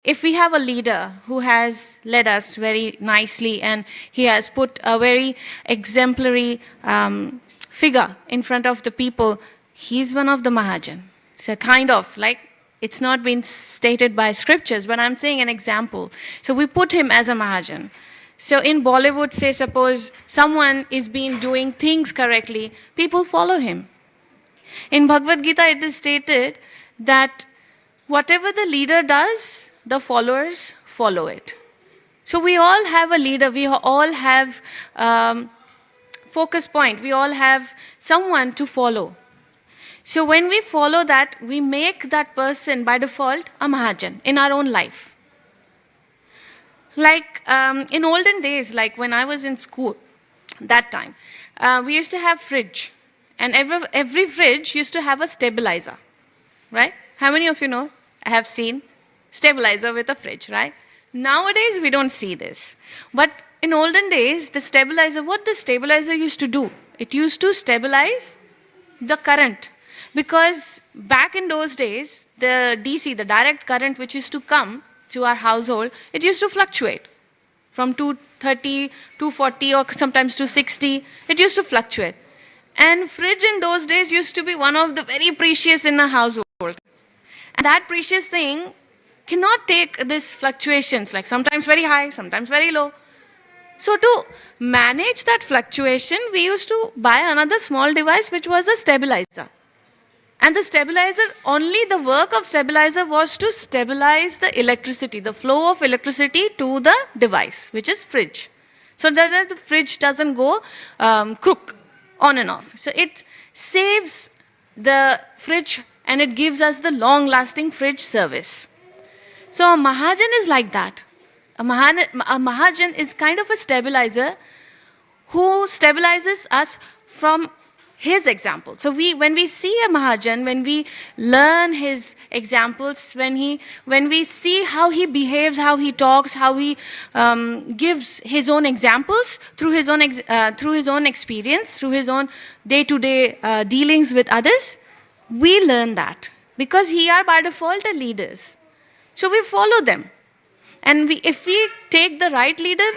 if we have a leader who has led us very nicely and he has put a very exemplary figure in front of the people, he's one of the Mahajan. So kind of like, it's not been stated by scriptures, but I'm saying an example. So we put him as a Mahajan. So in Bollywood, say suppose someone is been doing things correctly, people follow him. In Bhagavad Gita, it is stated that whatever the leader does, the followers follow it. So we all have a leader, we all have focus point, we all have someone to follow. So when we follow that, we make that person by default a Mahajan in our own life. Like in olden days, like when I was in school, that time, we used to have fridge. And every fridge used to have a stabilizer, right? How many of you know? I have seen stabilizer with a fridge, right? Nowadays, we don't see this. But in olden days, the stabilizer, what the stabilizer used to do? It used to stabilize the current. Because back in those days, the DC, the direct current which used to come to our household, it used to fluctuate from 230, 240 or sometimes 260. It used to fluctuate. And fridge in those days used to be one of the very precious in a household. And that precious thing cannot take these fluctuations, like sometimes very high, sometimes very low. So to manage that fluctuation, we used to buy another small device which was a stabilizer. And the stabilizer, only the work of stabilizer was to stabilize the electricity, the flow of electricity to the device, which is fridge. So that the fridge doesn't go crook on and off. So it saves the fridge and it gives us the long-lasting fridge service. So a Mahajan is like that. A Mahajan is kind of a stabilizer who stabilizes us from his example. So when we see a Mahajan, when we learn his examples, when we see how he behaves, how he talks, how he gives his own examples through his own experience, through his own day-to-day dealings with others, we learn that because he are by default the leaders. So we follow them, and if we take the right leader,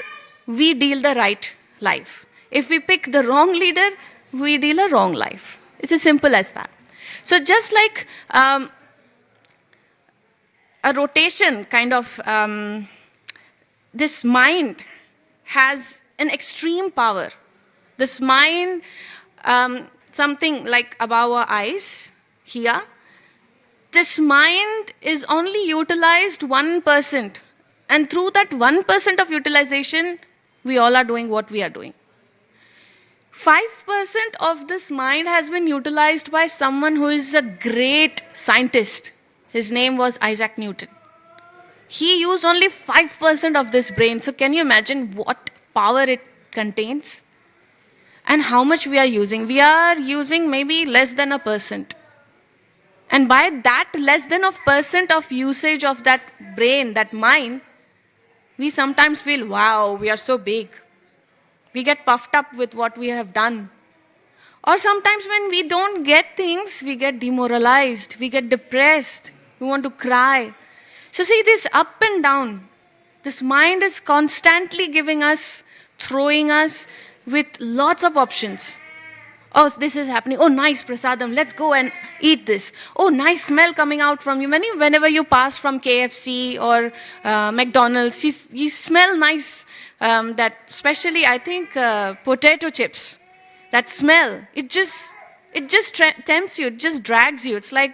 we deal the right life. If we pick the wrong leader, we deal a wrong life. It's as simple as that. So just like a rotation kind of, this mind has an extreme power. This mind, something like above our eyes here, this mind is only utilized 1%. And through that 1% of utilization, we all are doing what we are doing. 5% of this mind has been utilized by someone who is a great scientist. His name was Isaac Newton. He used only 5% of this brain. So can you imagine what power it contains? And how much we are using? We are using maybe less than 1%. And by that less than 1% of usage of that brain, that mind, we sometimes feel, wow, we are so big. We get puffed up with what we have done. Or sometimes when we don't get things, we get demoralized, we get depressed, we want to cry. So see, this up and down, this mind is constantly giving us, throwing us with lots of options. Oh, this is happening. Oh, nice prasadam. Let's go and eat this. Oh, nice smell coming out from you. Whenever you pass from KFC or McDonald's, you smell nice. That especially, I think, potato chips. That smell, it just tempts you. It just drags you. It's like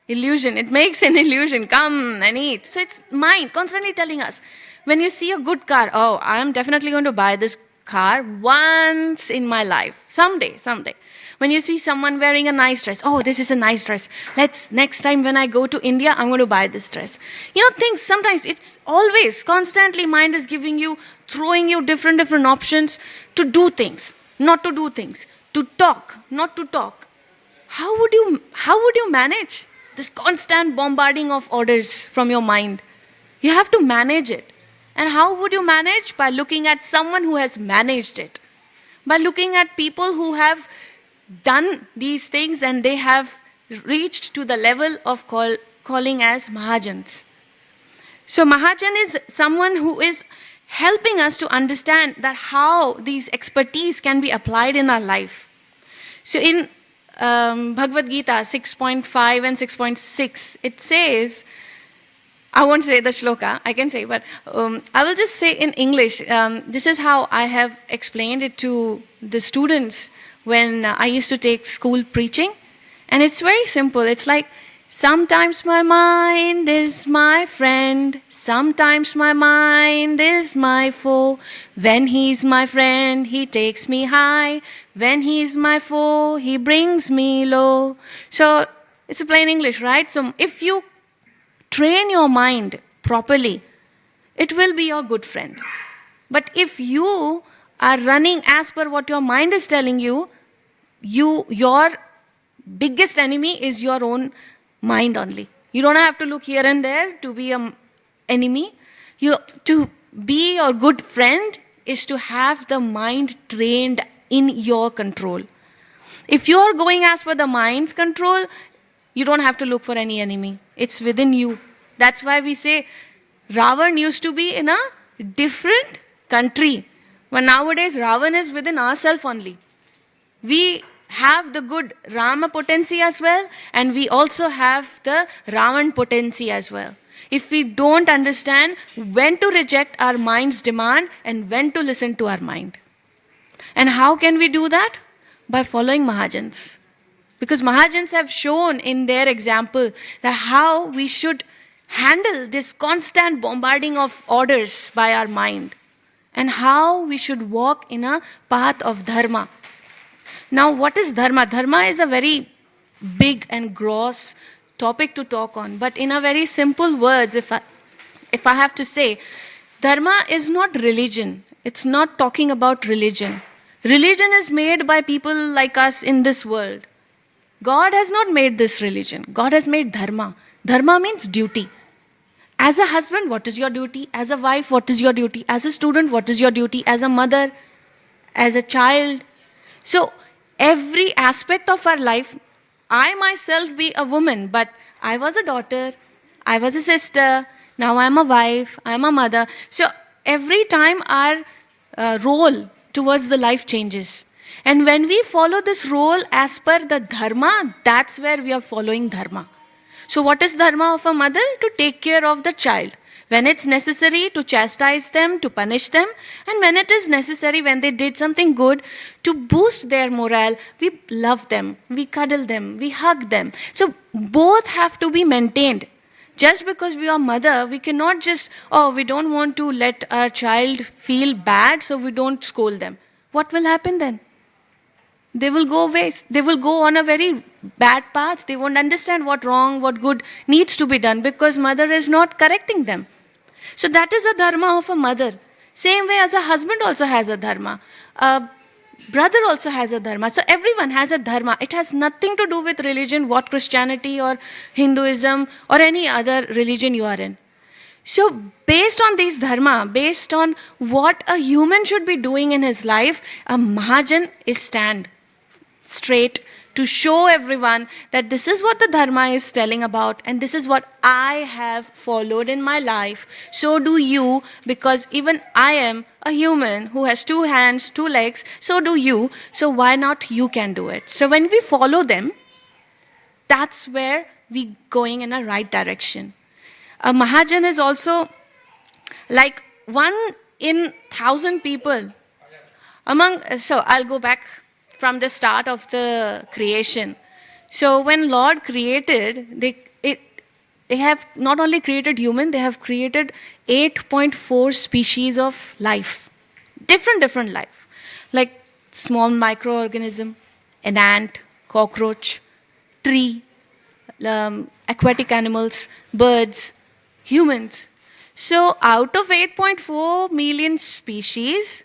illusion. It makes an illusion. Come and eat. So it's mind constantly telling us. When you see a good car, oh, I am definitely going to buy this car once in my life. Someday. When you see someone wearing a nice dress, oh, this is a nice dress. Next time when I go to India, I'm going to buy this dress. Things, sometimes it's always, constantly mind is giving you, throwing you different options to do things, not to do things, to talk, not to talk. How would you manage this constant bombarding of orders from your mind? You have to manage it. And how would you manage? By looking at someone who has managed it. By looking at people who have done these things and they have reached to the level of calling as mahajans. So Mahajan is someone who is helping us to understand that how these expertise can be applied in our life. So in Bhagavad Gita 6.5 and 6.6, it says, I won't say the shloka, I can say, but I will just say in English. This is how I have explained it to the students when I used to take school preaching. And it's very simple. It's like, sometimes my mind is my friend, sometimes my mind is my foe. When he's my friend, he takes me high. When he's my foe, he brings me low. So it's a plain English, right? So if you train your mind properly, it will be your good friend. But if you are running as per what your mind is telling you, your biggest enemy is your own mind only. You don't have to look here and there to be an enemy. To be your good friend is to have the mind trained in your control. If you are going as per the mind's control, you don't have to look for any enemy. It's within you. That's why we say Ravan used to be in a different country. But nowadays Ravan is within ourselves only. We have the good Rama potency as well, and we also have the Ravan potency as well. If we don't understand when to reject our mind's demand and when to listen to our mind. And how can we do that? By following mahajans. Because mahajans have shown in their example that how we should handle this constant bombarding of orders by our mind, and how we should walk in a path of dharma. Now, what is dharma? Dharma is a very big and gross topic to talk on. But in a very simple words, if I have to say, dharma is not religion. It's not talking about religion. Religion is made by people like us in this world. God has not made this religion. God has made dharma. Dharma means duty. As a husband, what is your duty? As a wife, what is your duty? As a student, what is your duty? As a mother, as a child. So, every aspect of our life, I myself be a woman, but I was a daughter, I was a sister, now I'm a wife, I'm a mother. So every time our role towards the life changes. And when we follow this role as per the dharma, that's where we are following dharma. So what is dharma of a mother? To take care of the child. When it's necessary, to chastise them, to punish them. And when it is necessary, when they did something good, to boost their morale, we love them, we cuddle them, we hug them. So both have to be maintained. Just because we are mother, we cannot just, we don't want to let our child feel bad, so we don't scold them. What will happen then? They will go waste. They will go on a very bad path. They won't understand what wrong, what good needs to be done, because mother is not correcting them. So that is a dharma of a mother. Same way as a husband also has a dharma. A brother also has a dharma. So everyone has a dharma. It has nothing to do with religion, what Christianity or Hinduism or any other religion you are in. So based on these dharma, based on what a human should be doing in his life, a mahajan is stand straight to show everyone that this is what the dharma is telling about, and this is what I have followed in my life. So do you, because even I am a human who has 2 hands, 2 legs, so do you. So why not you can do it? So when we follow them, that's where we going in a right direction. A mahajan is also like 1 in 1,000 people. So I'll go back from the start of the creation. So when Lord created, they have not only created human, they have created 8.4 species of life. Different life. Like small microorganism, an ant, cockroach, tree, aquatic animals, birds, humans. So out of 8.4 million species,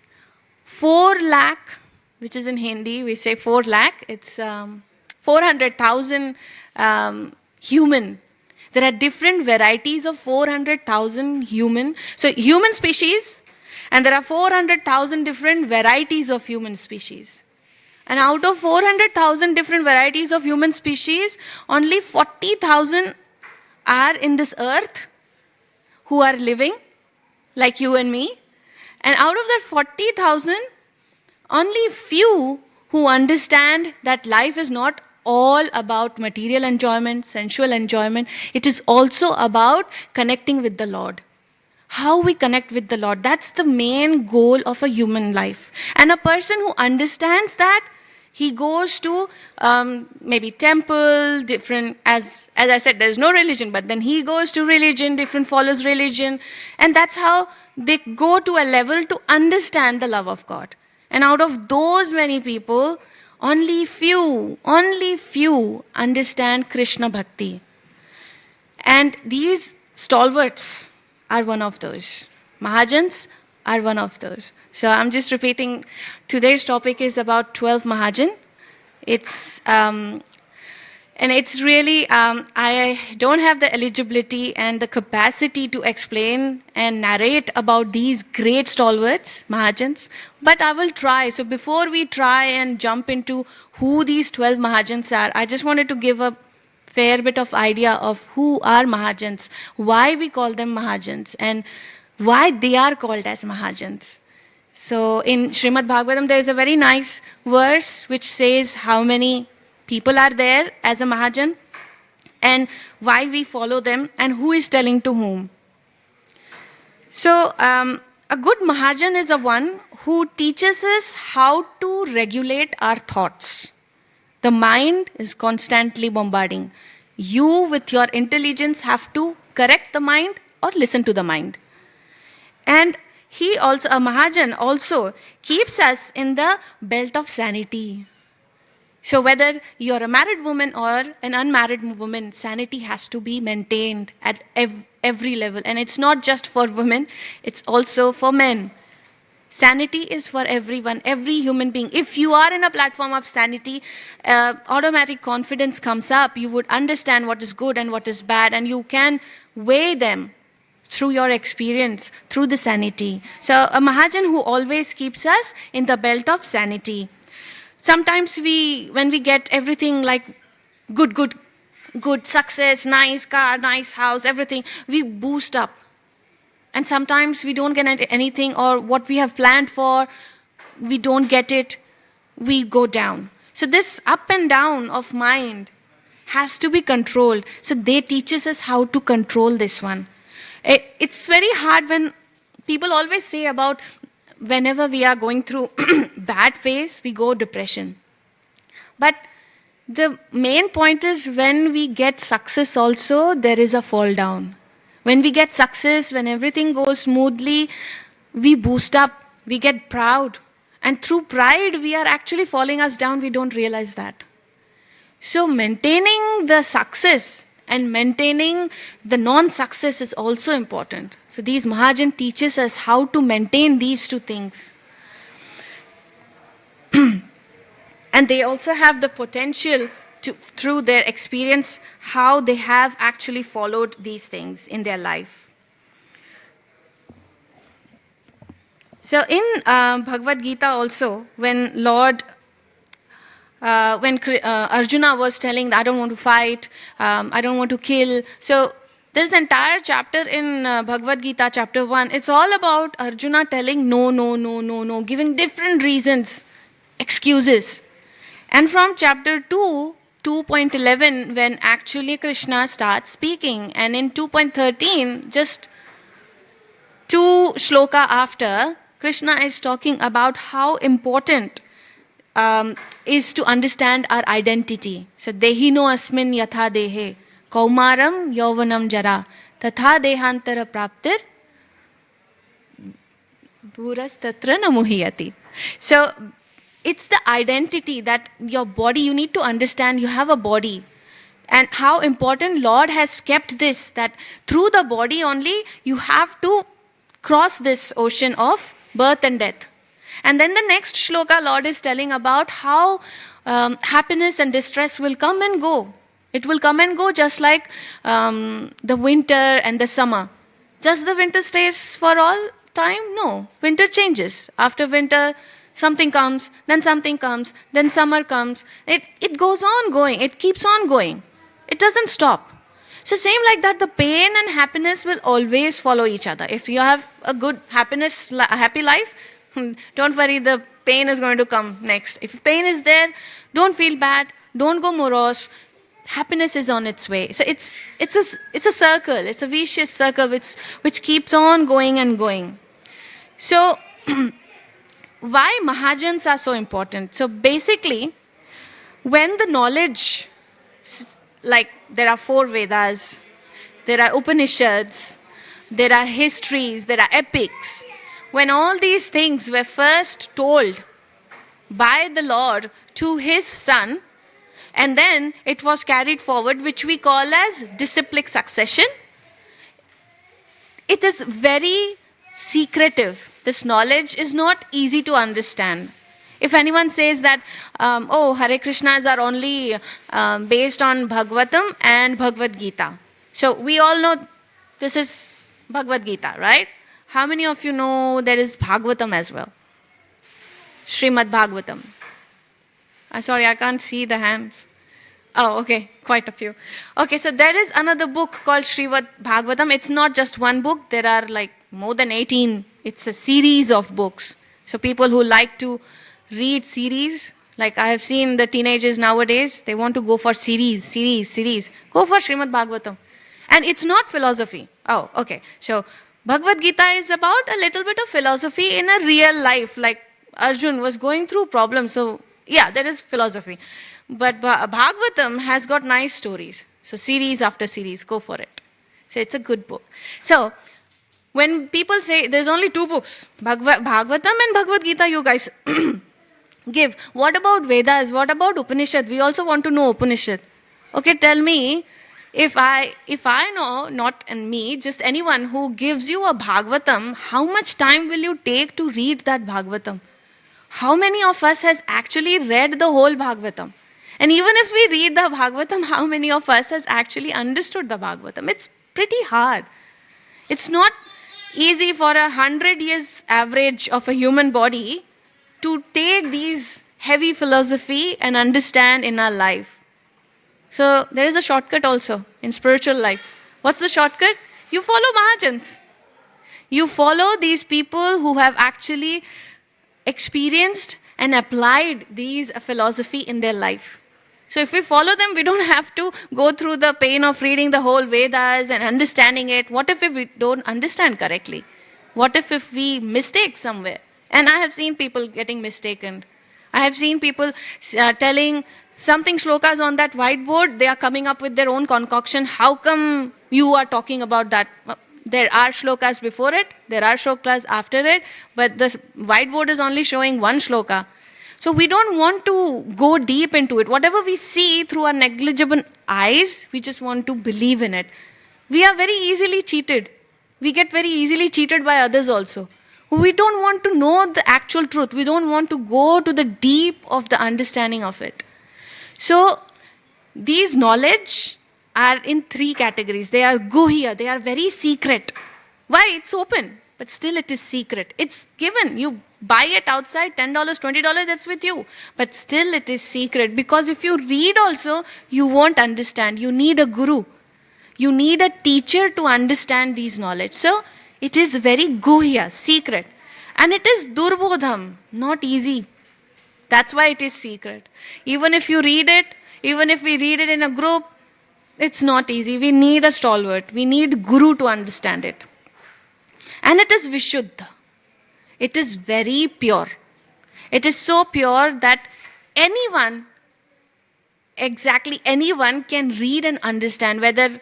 4 lakh, which is in Hindi, we say 4 lakh, it's 400,000 human. There are different varieties of 400,000 human. So human species, and there are 400,000 different varieties of human species. And out of 400,000 different varieties of human species, only 40,000 are in this earth who are living, like you and me. And out of that 40,000, only few who understand that life is not all about material enjoyment, sensual enjoyment. It is also about connecting with the Lord. How we connect with the Lord, that's the main goal of a human life. And a person who understands that, he goes to maybe temple, different, as I said, there's no religion, but then he goes to religion, different follows religion, and that's how they go to a level to understand the love of God. And out of those many people, only few understand Krishna Bhakti. And these stalwarts are one of those. Mahajans are one of those. So I'm just repeating, today's topic is about 12 Mahajan. And it's really, I don't have the eligibility and the capacity to explain and narrate about these great stalwarts, Mahajans, but I will try. So before we try and jump into who these 12 Mahajans are, I just wanted to give a fair bit of idea of who are Mahajans, why we call them Mahajans, and why they are called as Mahajans. So in Srimad Bhagavatam, there is a very nice verse which says how many people are there as a Mahajan and why we follow them and who is telling to whom. So a good Mahajan is a one who teaches us how to regulate our thoughts. The mind is constantly bombarding. You with your intelligence have to correct the mind or listen to the mind. And a Mahajan also keeps us in the belt of sanity. So whether you're a married woman or an unmarried woman, sanity has to be maintained at every level. And it's not just for women, it's also for men. Sanity is for everyone, every human being. If you are in a platform of sanity, automatic confidence comes up. You would understand what is good and what is bad, and you can weigh them through your experience, through the sanity. So a Mahajan who always keeps us in the belt of sanity. Sometimes when we get everything like good, success, nice car, nice house, everything, we boost up. And sometimes we don't get anything, or what we have planned for, we don't get it, we go down. So this up and down of mind has to be controlled. So they teaches us how to control this one. It's very hard when people always say about whenever we are going through bad phase, we go depression. But the main point is when we get success also, there is a fall down. When we get success, when everything goes smoothly, we boost up, we get proud. And through pride, we are actually falling us down, we don't realize that. So maintaining the success and maintaining the non-success is also important. So these Mahajan teaches us how to maintain these two things. And they also have the potential to, through their experience, how they have actually followed these things in their life. So in Bhagavad Gita also, when Arjuna was telling, I don't want to fight, I don't want to kill. So there's an entire chapter in Bhagavad Gita, chapter 1. It's all about Arjuna telling no, giving different reasons, excuses. And from chapter 2, 2.11, when actually Krishna starts speaking, and in 2.13, just 2 shloka after, Krishna is talking about how important is to understand our identity. So, dehino asmin yatha dehe, kaumaram yauvanam jara, tatha dehantara praptir, duras tatra namuhiyati. So, it's the identity that your body, you need to understand you have a body. And how important Lord has kept this, that through the body only you have to cross this ocean of birth and death. And then the next shloka, Lord is telling about how happiness and distress will come and go. It will come and go just like the winter and the summer. Does the winter stays for all time? No. Winter changes. After winter, something comes, then something comes, then summer comes. It goes on going. It keeps on going. It doesn't stop. So same like that, the pain and happiness will always follow each other. If you have a good happiness, a happy life, don't worry, the pain is going to come next. If pain is there, don't feel bad, don't go morose. Happiness is on its way. So it's a circle, it's a vicious circle which keeps on going and going. So why mahajans are so important? So basically, when the knowledge, like there are 4 Vedas, there are Upanishads, there are histories, there are epics. When all these things were first told by the Lord to his son, and then it was carried forward, which we call as disciplic succession, it is very secretive. This knowledge is not easy to understand. If anyone says that, Hare Krishnas are only based on Bhagavatam and Bhagavad Gita. So we all know this is Bhagavad Gita, right? How many of you know there is Bhagavatam as well? Srimad Bhagavatam. Sorry, I can't see the hands. Oh, okay, quite a few. Okay, so there is another book called Srimad Bhagavatam. It's not just one book. There are like more than 18. It's a series of books. So people who like to read series, like I have seen the teenagers nowadays, they want to go for series. Go for Srimad Bhagavatam. And it's not philosophy. Oh, okay. So Bhagavad Gita is about a little bit of philosophy in a real life. Like Arjun was going through problems. So yeah, there is philosophy. But Bhagavatam has got nice stories. So series after series, go for it. So it's a good book. So when people say there's only 2 books, Bhagavatam and Bhagavad Gita, you guys give. What about Vedas? What about Upanishad? We also want to know Upanishad. Okay, tell me, if I know, not and me, just anyone who gives you a Bhagavatam, how much time will you take to read that Bhagavatam? How many of us has actually read the whole Bhagavatam? And even if we read the Bhagavatam, how many of us has actually understood the Bhagavatam? It's pretty hard. It's not easy for 100 years average of a human body to take these heavy philosophy and understand in our life. So there is a shortcut also in spiritual life. What's the shortcut? You follow mahajans. You follow these people who have actually experienced and applied these philosophy in their life. So if we follow them, we don't have to go through the pain of reading the whole Vedas and understanding it. What if we don't understand correctly? What if we mistake somewhere? And I have seen people getting mistaken. I have seen people telling something shlokas on that whiteboard. They are coming up with their own concoction. How come you are talking about that? There are shlokas before it. There are shlokas after it. But the whiteboard is only showing one shloka. So we don't want to go deep into it. Whatever we see through our negligible eyes, we just want to believe in it. We are very easily cheated. We get very easily cheated by others also. We don't want to know the actual truth. We don't want to go to the deep of the understanding of it. So these knowledge are in 3 categories. They are guhya. They are very secret. Why? It's open, but still it is secret. It's given. You buy it outside, $10, $20, that's with you. But still it is secret, because if you read also, you won't understand. You need a guru. You need a teacher to understand these knowledge. So it is very guhya, secret. And it is durbodham, not easy. That's why it is secret. Even if you read it, even if we read it in a group, it's not easy. We need a stalwart. We need guru to understand it. And it is vishuddha. It is very pure. It is so pure that anyone, exactly anyone can read and understand, whether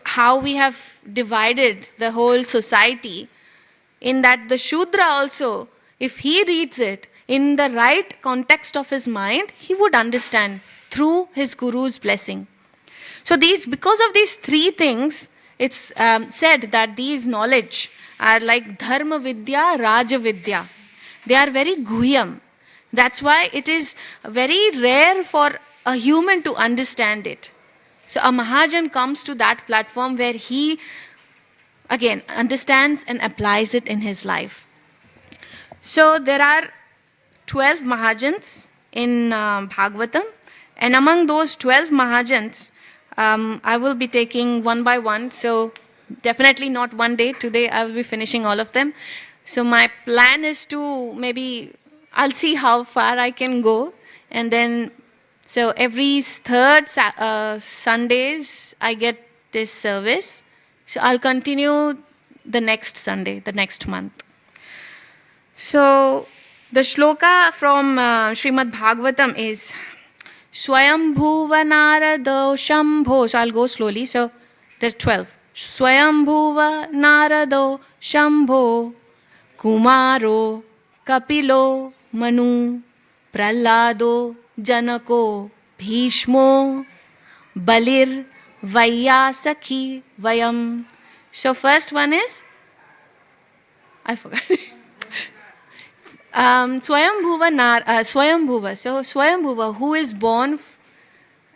how we have divided the whole society, in that the Shudra also, if he reads it in the right context of his mind, he would understand through his guru's blessing. So because of these 3 things, it's said that these knowledge are like dharma vidya, raja vidya. They are very guhyam. That's why it is very rare for a human to understand it. So a mahajan comes to that platform where he, again, understands and applies it in his life. So there are 12 mahajans in Bhagavatam. And among those 12 mahajans, I will be taking one by one, so definitely not one day. Today I will be finishing all of them. So my plan is to maybe, I'll see how far I can go. And then, so every third Sundays I get this service. So I'll continue the next Sunday, the next month. So the shloka from Srimad Bhagavatam is Swayambhuva Narado Shambho. So I'll go slowly. So there's 12. Swayambhuva Narado Shambho Kumaro Kapilo Manu Prahlado Janako Bhishmo Balir Vaiyasakhi Vayam. So first one is, I forgot. Swayambhuva. So Swayambhuva, who is born,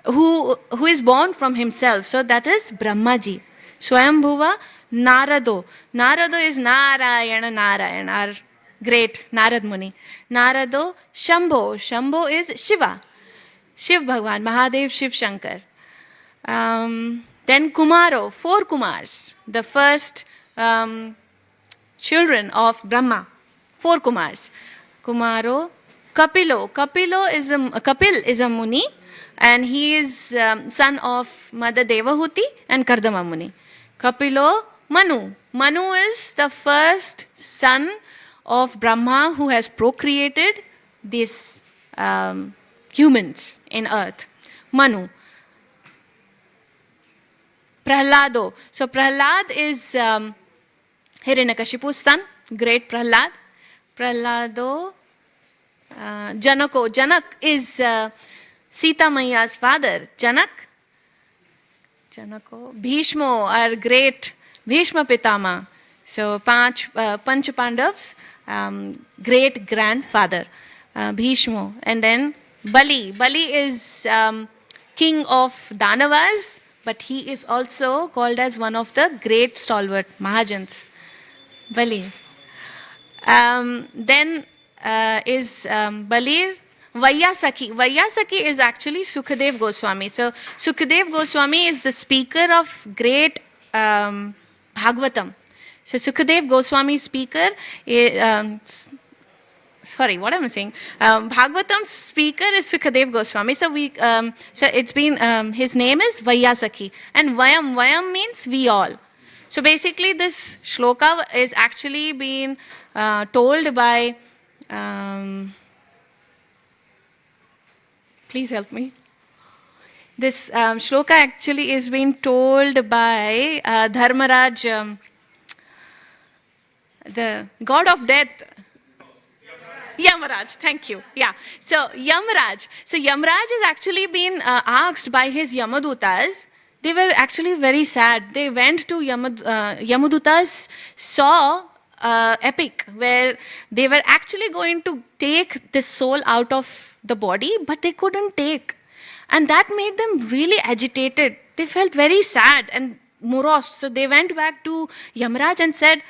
who is born from himself. So that is Brahmaji. Swayambhuva Narado. Narado is Narayana, our great Narad Muni. Narado Shambho. Shambho is Shiva. Shiv Bhagwan, Mahadev, Shiv Shankar. Then Kumaro, 4 Kumars. The first children of Brahma. 4 Kumars. Kumaro, Kapilo. Kapil is a Muni, and he is son of Mother Devahuti and Kardama Muni. Kapilo, Manu. Manu is the first son of Brahma who has procreated these humans in earth. Manu. Prahlado. So Prahlad is Hiranyakashipu's son, great Prahlad. Prahlado, Janako. Janak is Sita Maiya's father. Janako, Bhishmo, our great Bhishma Pitama. So Panch Pandavs, great grandfather, Bhishmo. And then Bali. Bali is king of Danavas, but he is also called as one of the great stalwart mahajans. Bali. Then is Balir, Vaiyasakhi. Vaiyasakhi is actually Sukadev Goswami. So Sukadev Goswami is the speaker of great Bhagavatam. So Sukadev Goswami speaker is, sorry, what am I saying? Bhagavatam's speaker is Sukadev Goswami. So so it's been, his name is Vaiyasakhi. And Vayam means we all. So basically this shloka is actually being told by, please help me. This shloka actually is being told by Dharmaraj, the god of death. Yamaraj, thank you. Yeah. So Yamaraj. So Yamaraj is actually been asked by his Yamadutas. They were actually very sad. They went to Yamadutas, saw epic where they were actually going to take the soul out of the body, but they couldn't take. And that made them really agitated. They felt very sad and morose. So they went back to Yamaraj and said,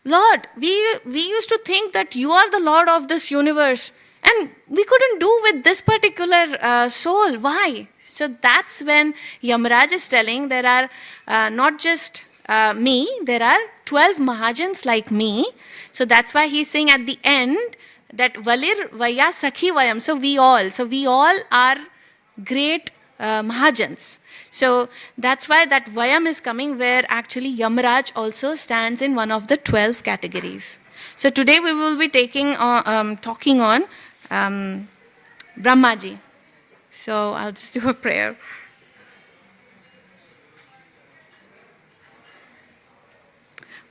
Lord, we used to think that you are the Lord of this universe, and we couldn't do with this particular soul. Why? So that's when Yamaraj is telling there are not just me, there are 12 mahajans like me. So that's why he's saying at the end that Valir Vaya Sakhi Vayam. So we all are great mahajans. So that's why that Vayam is coming, where actually Yamaraj also stands in one of the 12 categories. So today we will be talking on Brahmaji. So I'll just do a prayer.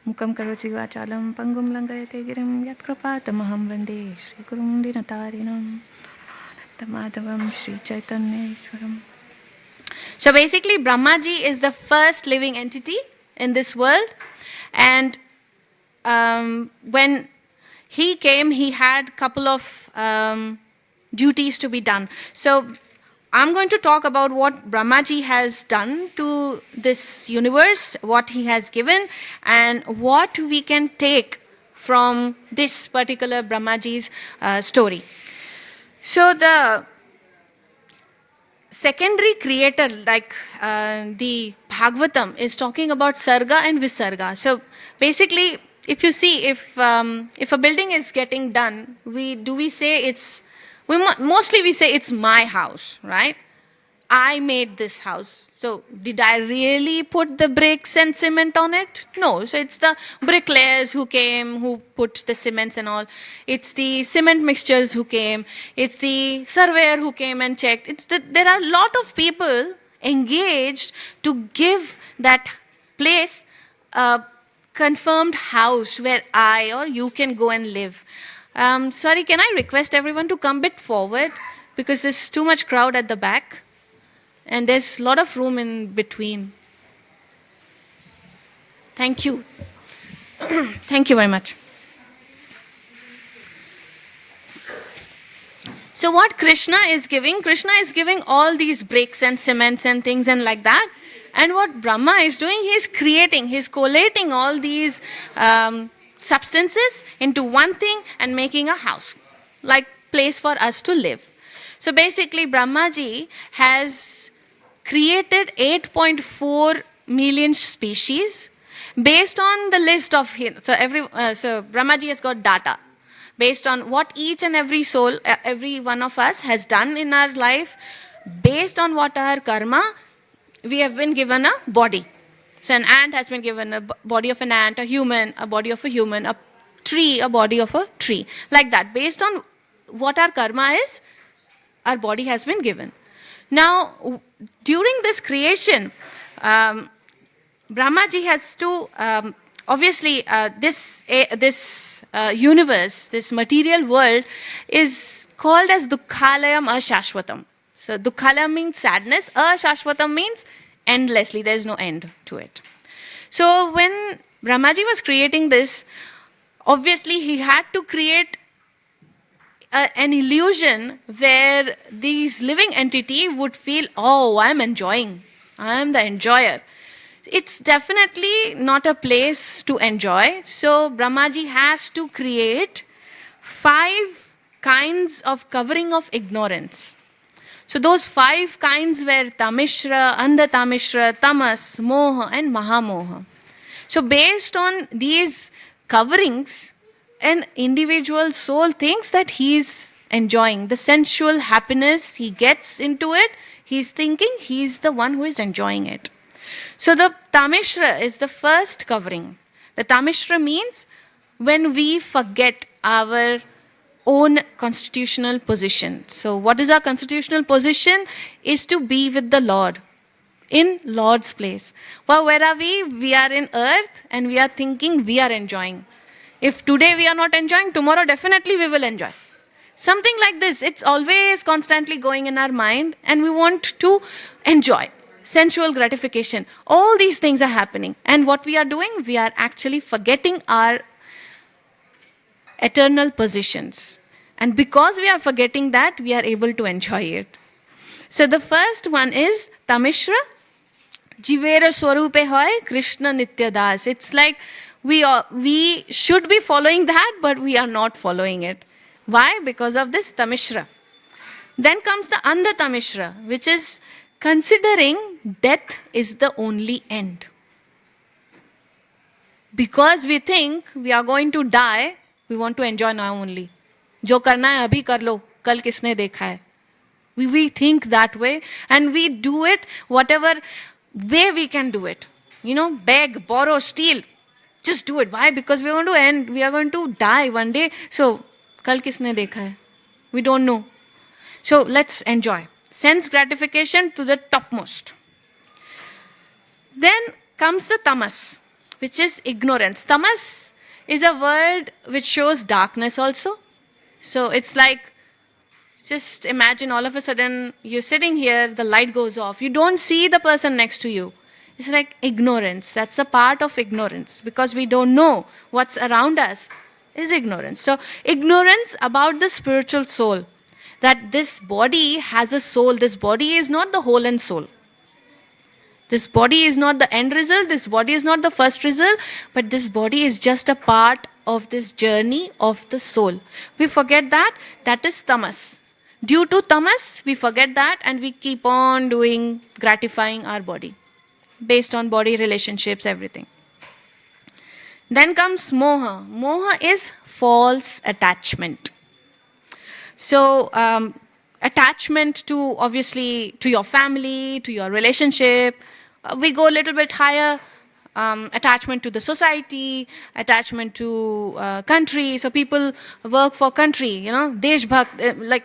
Mukam karoti vachalam pangum langayate girim yatkrapatamaham vande Shri Gurum Dinatarinam Tamadavam Shri Chaitanyeshwaram. So basically Brahmaji is the first living entity in this world, and when he came, he had a couple of duties to be done. So I'm going to talk about what Brahmaji has done to this universe, what he has given, and what we can take from this particular Brahmaji's story. So the secondary creator, like the Bhagavatam, is talking about Sarga and Visarga. So basically, if you see, if a building is getting done, we say it's, mostly we say it's my house, right? I made this house. So did I really put the bricks and cement on it? No. So it's the bricklayers who came, who put the cements and all. It's the cement mixtures who came. It's the surveyor who came and checked. There are a lot of people engaged to give that place a confirmed house where I or you can go and live. Sorry, can I request everyone to come a bit forward, because there's too much crowd at the back. And there's a lot of room in between. Thank you. Thank you very much. So what Krishna is giving all these bricks and cements and things and like that. And what Brahma is doing, he's collating all these substances into one thing and making a house, like place for us to live. So basically, Brahmaji has created 8.4 million species based on the list of him. So Brahmaji has got data based on what each and every soul, every one of us has done in our life. Based on what our karma, we have been given a body. So an ant has been given a body of an ant, a human, a body of a human, a tree, a body of a tree. Like that. Based on what our karma is, our body has been given. Now, during this creation, Brahmaji has to, obviously, this universe, this material world, is called as Dukkhalayam Ashashvatam. So, Dukkhalayam means sadness, Ashashvatam means endlessly, there is no end to it. So, when Brahmaji was creating this, obviously, he had to create an illusion where this living entity would feel, oh, I'm enjoying. I'm the enjoyer. It's definitely not a place to enjoy. So Brahmaji has to create 5 kinds of covering of ignorance. So those 5 kinds were Tamishra, Andhatamishra, Tamas, Moha and Mahamoha. So based on these coverings, an individual soul thinks that he is enjoying the sensual happiness, he gets into it, he's thinking he's the one who is enjoying it. So the Tamishra is the first covering. The Tamishra means when we forget our own constitutional position. So what is our constitutional position? Is to be with the Lord, in Lord's place. Well, where are we? We are in earth and we are thinking we are enjoying. If today we are not enjoying, tomorrow definitely we will enjoy. Something like this. It's always constantly going in our mind and we want to enjoy. Sensual gratification. All these things are happening. And what we are doing? We are actually forgetting our eternal positions. And because we are forgetting that, we are able to enjoy it. So the first one is Tamishra. Jivera Swarupe Hoy Krishna Nitya Das. It's like we should be following that, but we are not following it. Why? Because of this Tamishra. Then comes the Andha Tamishra, which is considering death is the only end. Because we think we are going to die, we want to enjoy now only. Jo karna hai abhi kar lo, kal kisne dekha hai. We think that way and we do it whatever way we can do it. Beg, borrow, steal. Just do it. Why? Because we are going to end. We are going to die one day. So, kal kisne dekha hai? We don't know. So, let's enjoy. Sense gratification to the topmost. Then comes the tamas, which is ignorance. Tamas is a word which shows darkness also. So, it's like, just imagine all of a sudden you're sitting here, the light goes off. You don't see the person next to you. It's like ignorance. That's a part of ignorance because we don't know what's around us is ignorance. So ignorance about the spiritual soul, that this body has a soul. This body is not the whole and soul. This body is not the end result. This body is not the first result. But this body is just a part of this journey of the soul. We forget that. That is tamas. Due to tamas, we forget that and we keep on doing, gratifying our body based on body relationships, everything. Then comes moha. Moha is false attachment. So, attachment to, obviously, to your family, to your relationship. We go a little bit higher. Attachment to the society, attachment to country. So people work for country, Deshbhakt, like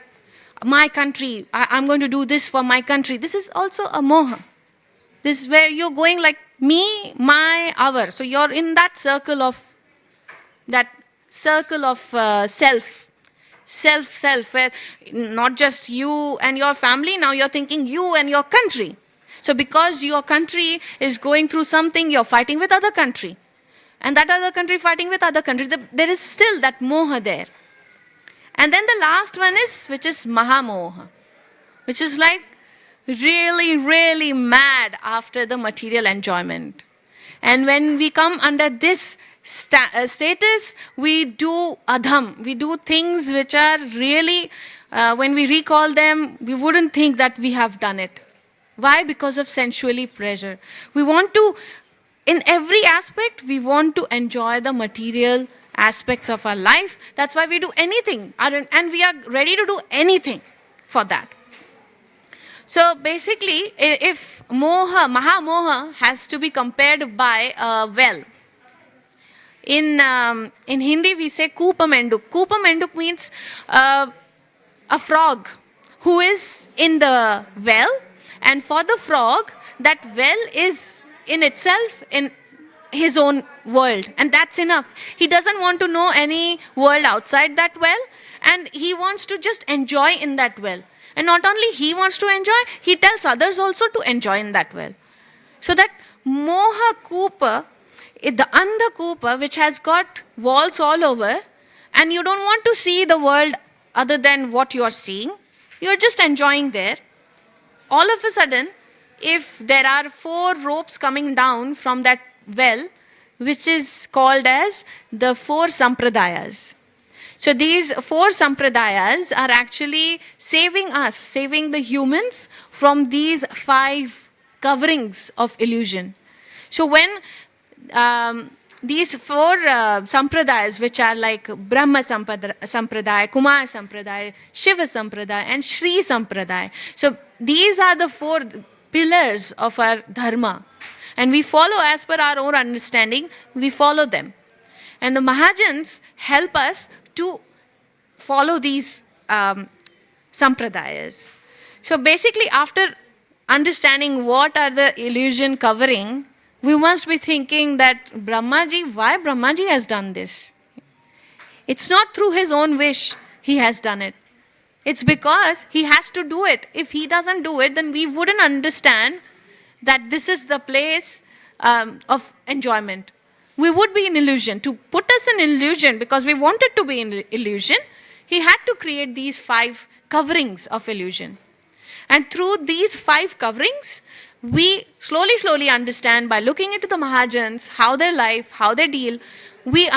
my country, I'm going to do this for my country. This is also a moha. This is where you're going like me, my, our. So you're in that circle of self, where not just you and your family, now you're thinking you and your country. So because your country is going through something, you're fighting with other country. And that other country fighting with other country. There is still that moha there. And then the last one is, which is mahamoha, which is like really, really mad after the material enjoyment. And when we come under this status, we do adham. We do things which are really, when we recall them, we wouldn't think that we have done it. Why? Because of sensually pleasure. We want to, in every aspect, we want to enjoy the material aspects of our life. That's why we do anything. And we are ready to do anything for that. So basically, if mahamoha has to be compared by a well. In Hindi, we say Koopamenduk. Koopamenduk means a frog who is in the well. And for the frog, that well is in itself in his own world. And that's enough. He doesn't want to know any world outside that well. And he wants to just enjoy in that well. And not only he wants to enjoy, he tells others also to enjoy in that well. So that moha koopa, the andha koopa, which has got walls all over, and you don't want to see the world other than what you are seeing. You're just enjoying there. All of a sudden, if there are 4 ropes coming down from that well, which is called as the 4 sampradayas. So these 4 sampradayas are actually saving us, saving the humans from these 5 coverings of illusion. So when these 4 sampradayas, which are like Brahma sampradaya, Kumar sampradaya, Shiva sampradaya, and Shri sampradaya. So these are the 4 pillars of our dharma. And we follow as per our own understanding, we follow them. And the mahajans help us to follow these sampradayas. So basically, after understanding what are the illusion covering, we must be thinking that why Brahmaji has done this? It's not through his own wish he has done it. It's because he has to do it. If he doesn't do it, then we wouldn't understand that this is the place of enjoyment. We would be in illusion. To put us in illusion, because we wanted to be in illusion, he had to create these 5 coverings of illusion. And through these 5 coverings, we slowly understand by looking into the mahajans, how their life, how they deal, we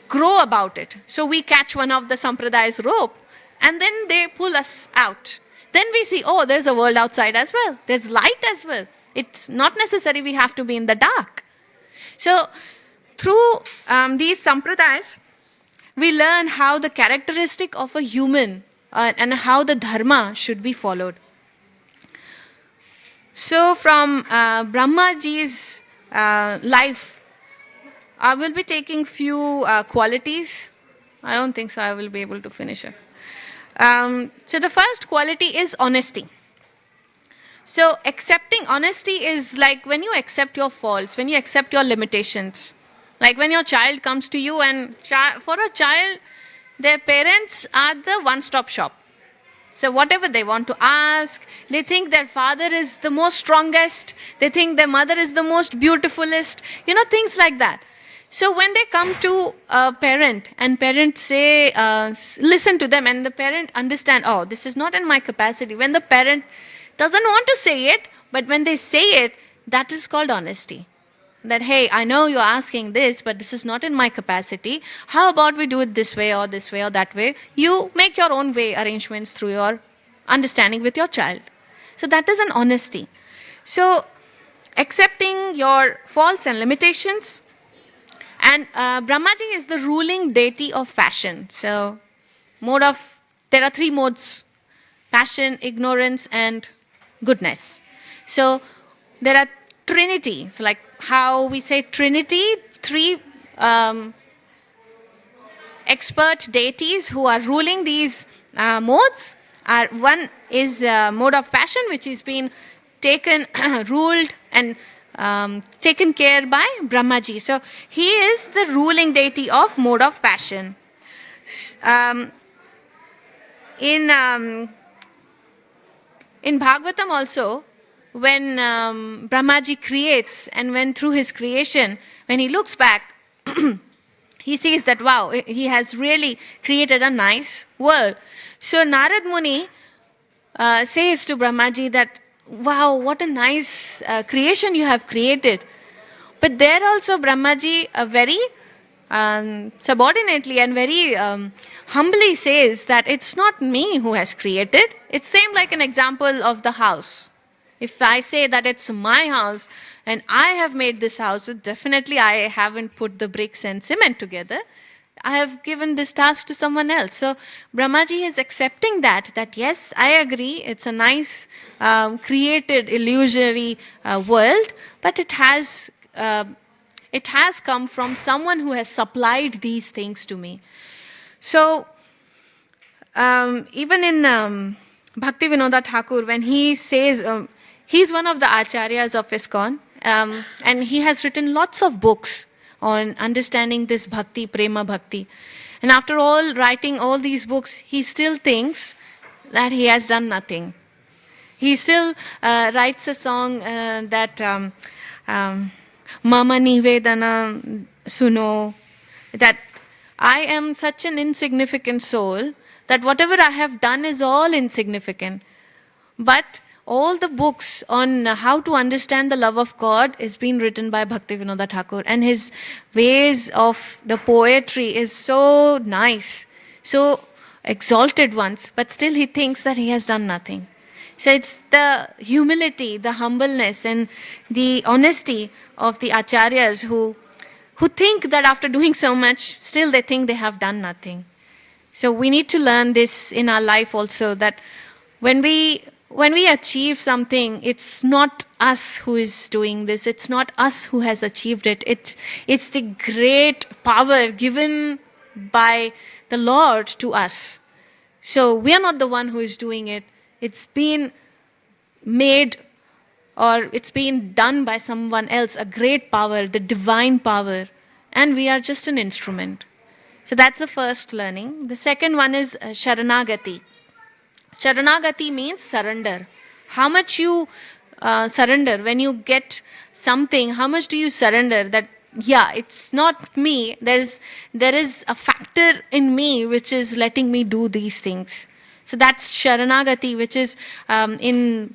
grow about it. So we catch one of the sampraday's rope, and then they pull us out. Then we see, oh, there's a world outside as well. There's light as well. It's not necessary we have to be in the dark. So through these sampradayas, we learn how the characteristic of a human and how the dharma should be followed. So from Brahmaji's life, I will be taking few qualities. I don't think so I will be able to finish it. So the first quality is honesty. So accepting honesty is like when you accept your faults, when you accept your limitations. Like when your child comes to you, and for a child, their parents are the one-stop shop. So whatever they want to ask, they think their father is the most strongest, they think their mother is the most beautifulest, things like that. So when they come to a parent and parents say, listen to them, and the parent understand, oh, this is not in my capacity. When the parent doesn't want to say it, but when they say it, that is called honesty. that, hey, I know you're asking this, but this is not in my capacity. How about we do it this way or that way? You make your own way arrangements through your understanding with your child. So that is an honesty. So accepting your faults and limitations. And Brahmaji is the ruling deity of passion. So there are three modes: passion, ignorance, and goodness. So there are Trinity. So like how we say Trinity, three expert deities who are ruling these modes. One is mode of passion, which is been taken, ruled, and taken care by Brahmaji. So he is the ruling deity of mode of passion. Um, in Bhagavatam also, when Brahmaji creates, and when through his creation, when he looks back, he sees that, wow, he has really created a nice world. So Narad Muni says to Brahmaji that, wow, what a nice creation you have created. But there also Brahmaji very subordinately and very humbly says that it's not me who has created. It's same like an example of the house. If I say that it's my house and I have made this house, definitely I haven't put the bricks and cement together. I have given this task to someone else. So Brahmaji is accepting that yes, I agree, it's a nice created illusory world, but it has come from someone who has supplied these things to me. So even in Bhakti Vinoda Thakur, when he says, he's one of the acharyas of ISKCON, and he has written lots of books on understanding this bhakti, prema bhakti. And after all, writing all these books, he still thinks that he has done nothing. He still writes a song that Mama Nivedana Suno, that I am such an insignificant soul that whatever I have done is all insignificant. But all the books on how to understand the love of God is being written by Bhakti Vinoda Thakur, and his ways of the poetry is so nice, so exalted ones, but still he thinks that he has done nothing. So it's the humility, the humbleness, and the honesty of the acharyas who think that after doing so much, still they think they have done nothing. So we need to learn this in our life also, that when we achieve something, it's not us who is doing this. It's not us who has achieved it. It's the great power given by the Lord to us. So we are not the one who is doing it. It's been made, or it's been done by someone else, a great power, the divine power. And we are just an instrument. So that's the first learning. The second one is Sharanagati. Sharanagati means surrender. How much you surrender when you get something, how much do you surrender that, yeah, it's not me, there is a factor in me which is letting me do these things. So that's Sharanagati, which is in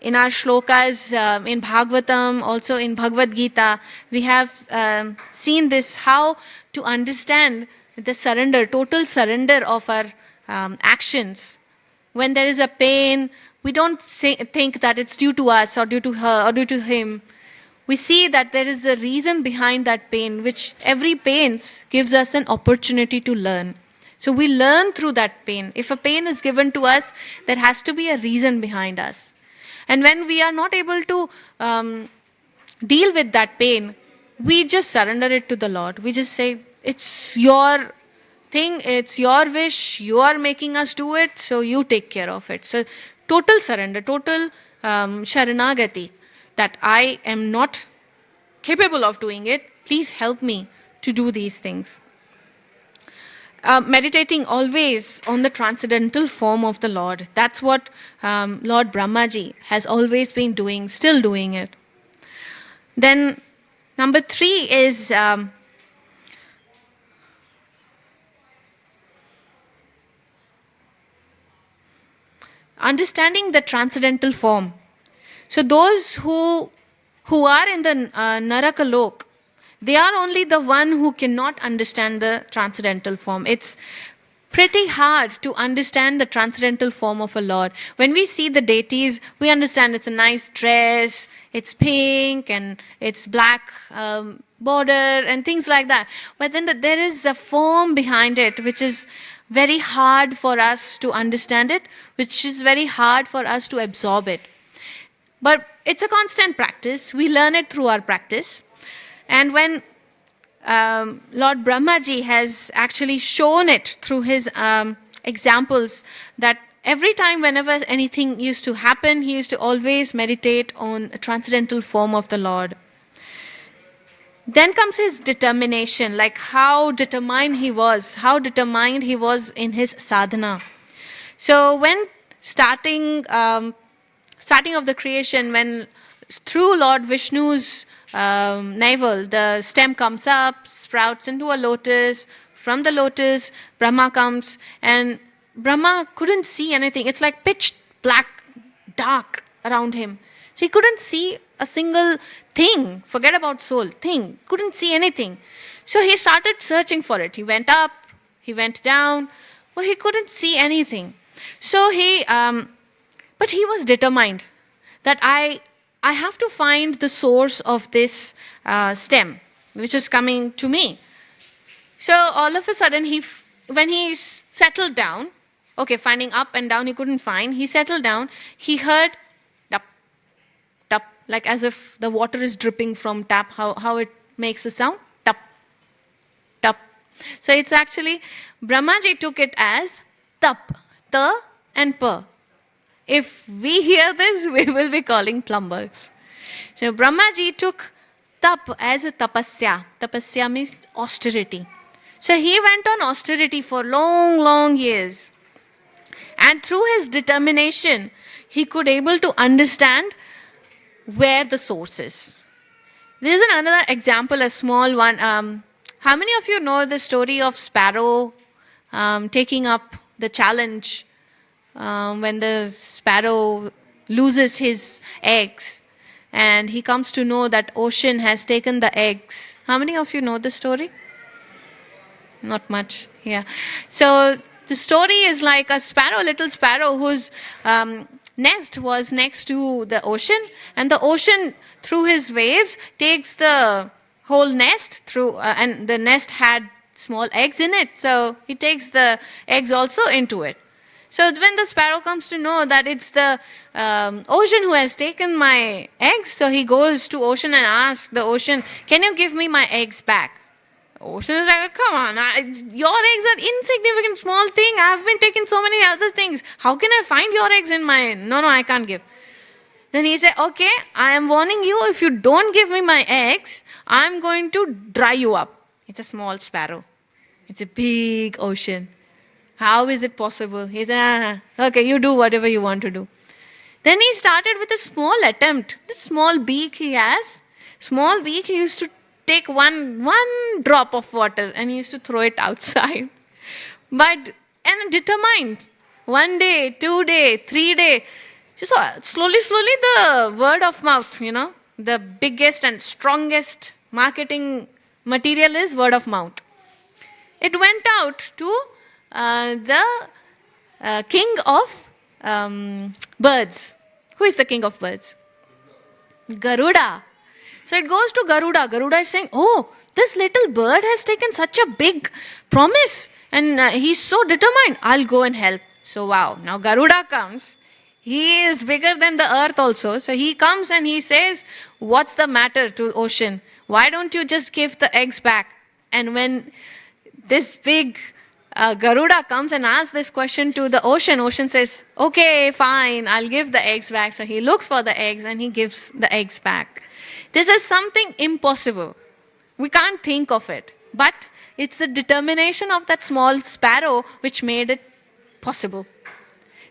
our shlokas, in Bhagavatam, also in Bhagavad Gita, we have seen this, how to understand the surrender, total surrender of our actions. When there is a pain, we don't think that it's due to us or due to her or due to him. We see that there is a reason behind that pain, which every pain gives us an opportunity to learn. So we learn through that pain. If a pain is given to us, there has to be a reason behind us. And when we are not able to deal with that pain, we just surrender it to the Lord. We just say, it's your thing, it's your wish, you are making us do it, so you take care of it. So total surrender, total Sharanagati, that I am not capable of doing it, please help me to do these things. Meditating always on the transcendental form of the Lord. That's what Lord Brahmaji has always been doing, still doing it. Then number 3 is understanding the transcendental form. So those who who are in the Narakalok, they are only the one who cannot understand the transcendental form. It's pretty hard to understand the transcendental form of a Lord. When we see the deities, we understand it's a nice dress, it's pink and it's black border and things like that. But then there is a form behind it which is very hard for us to understand it, which is very hard for us to absorb it. But it's a constant practice. We learn it through our practice. And when Lord Brahmaji has actually shown it through his examples, that every time whenever anything used to happen, he used to always meditate on a transcendental form of the Lord. Then comes his determination, like how determined he was in his sadhana. So when starting of the creation, when through Lord Vishnu's navel, the stem comes up, sprouts into a lotus. From the lotus, Brahma comes, and Brahma couldn't see anything. It's like pitch black, dark around him. So he couldn't see a single thing. Forget about soul, thing. Couldn't see anything. So he started searching for it. He went up, he went down, but he couldn't see anything. So but he was determined that I have to find the source of this stem, which is coming to me. So all of a sudden, when he settled down, finding up and down, he couldn't find. He settled down. He heard tap, tap, like as if the water is dripping from tap. How it makes a sound? Tap, tap. So it's actually Brahmaji took it as tap, ta and pa. If we hear this, we will be calling plumbers. So Brahmaji took tap as a tapasya. Tapasya means austerity. So he went on austerity for long, long years. And through his determination, he could able to understand where the source is. This is another example, a small one. How many of you know the story of Sparrow taking up the challenge when the sparrow loses his eggs and he comes to know that ocean has taken the eggs? How many of you know the story? Not much, yeah. So the story is like a sparrow, little sparrow whose nest was next to the ocean, and the ocean through his waves takes the whole nest through, and the nest had small eggs in it, so he takes the eggs also into it. So when the sparrow comes to know that it's the ocean who has taken my eggs, so he goes to ocean and asks the ocean, "Can you give me my eggs back?" Ocean is like, "Come on, your eggs are insignificant, small thing. I've been taking so many other things. How can I find your eggs in my... No, I can't give." Then he said, "Okay, I am warning you, if you don't give me my eggs, I'm going to dry you up." It's a small sparrow. It's a big ocean. How is it possible? He said, "Okay, you do whatever you want to do." Then he started with a small attempt. This small beak he has. Small beak, he used to take one drop of water and he used to throw it outside. And determined. 1 day, 2 day, 3 day. So slowly the word of mouth, the biggest and strongest marketing material is word of mouth. It went out to the king of birds. Who is the king of birds? Garuda. So it goes to Garuda. Garuda is saying, "Oh, this little bird has taken such a big promise and he's so determined. I'll go and help." So wow, now Garuda comes. He is bigger than the earth also. So he comes and he says, "What's the matter to ocean? Why don't you just give the eggs back?" And when this big Garuda comes and asks this question to the ocean, ocean says, "Okay, fine, I'll give the eggs back." So he looks for the eggs and he gives the eggs back. This is something impossible. We can't think of it. But it's the determination of that small sparrow which made it possible.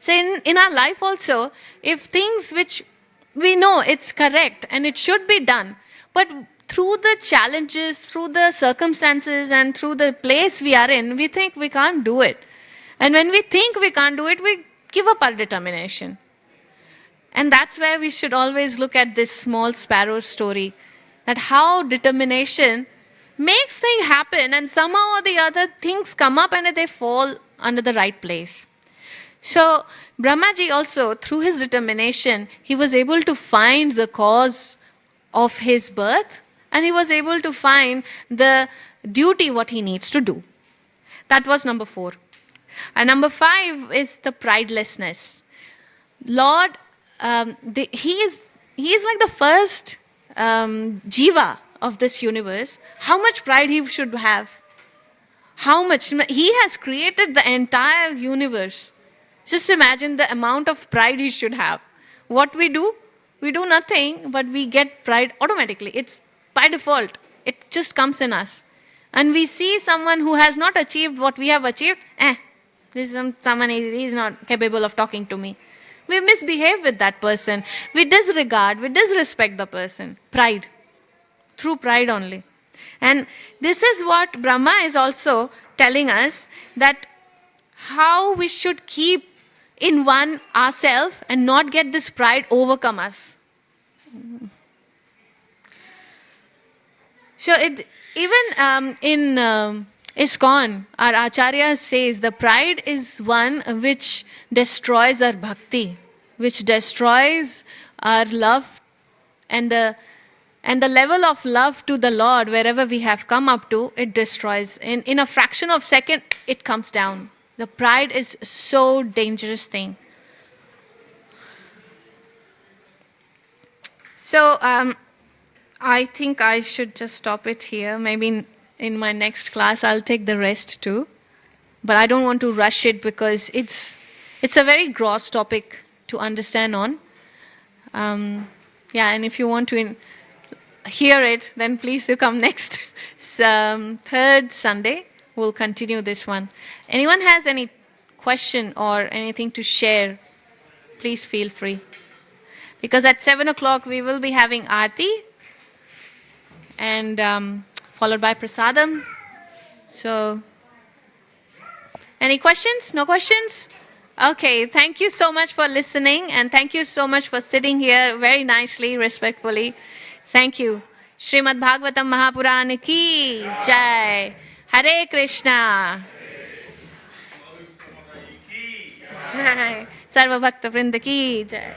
So in our life also, if things which we know it's correct and it should be done, but through the challenges, through the circumstances and through the place we are in, we think we can't do it. And when we think we can't do it, we give up our determination. And that's where we should always look at this small sparrow story, that how determination makes things happen, and somehow or the other things come up and they fall under the right place. So Brahmaji also, through his determination, he was able to find the cause of his birth, and he was able to find the duty what he needs to do. That was number 4. And number 5 is the pridelessness. Lord, he is like the first jiva of this universe. How much pride he should have? How much? He has created the entire universe. Just imagine the amount of pride he should have. What we do nothing, but we get pride automatically. It's by default. It just comes in us. And we see someone who has not achieved what we have achieved, this is someone, he's not capable of talking to me. We misbehave with that person. We disregard, we disrespect the person. Pride. Through pride only. And this is what Brahma is also telling us, that how we should keep in one ourselves and not get this pride overcome us. So even in ISKCON, our Acharya says the pride is one which destroys our bhakti, which destroys our love, and the level of love to the Lord, wherever we have come up to, it destroys. In a fraction of a second, it comes down. The pride is so dangerous thing. So I think I should just stop it here. Maybe in my next class I'll take the rest too. But I don't want to rush it, because it's a very gross topic to understand on. And if you want to hear it, then please do come next third Sunday. We'll continue this one. Anyone has any question or anything to share, please feel free. Because at 7 o'clock we will be having Aarti, and followed by Prasadam. So, any questions? No questions? Okay, thank you so much for listening, and thank you so much for sitting here very nicely, respectfully. Thank you. Srimad Bhagavatam Mahapuran ki jai. Hare Krishna. Jai. Sarva Bhakta Vrinda ki jai.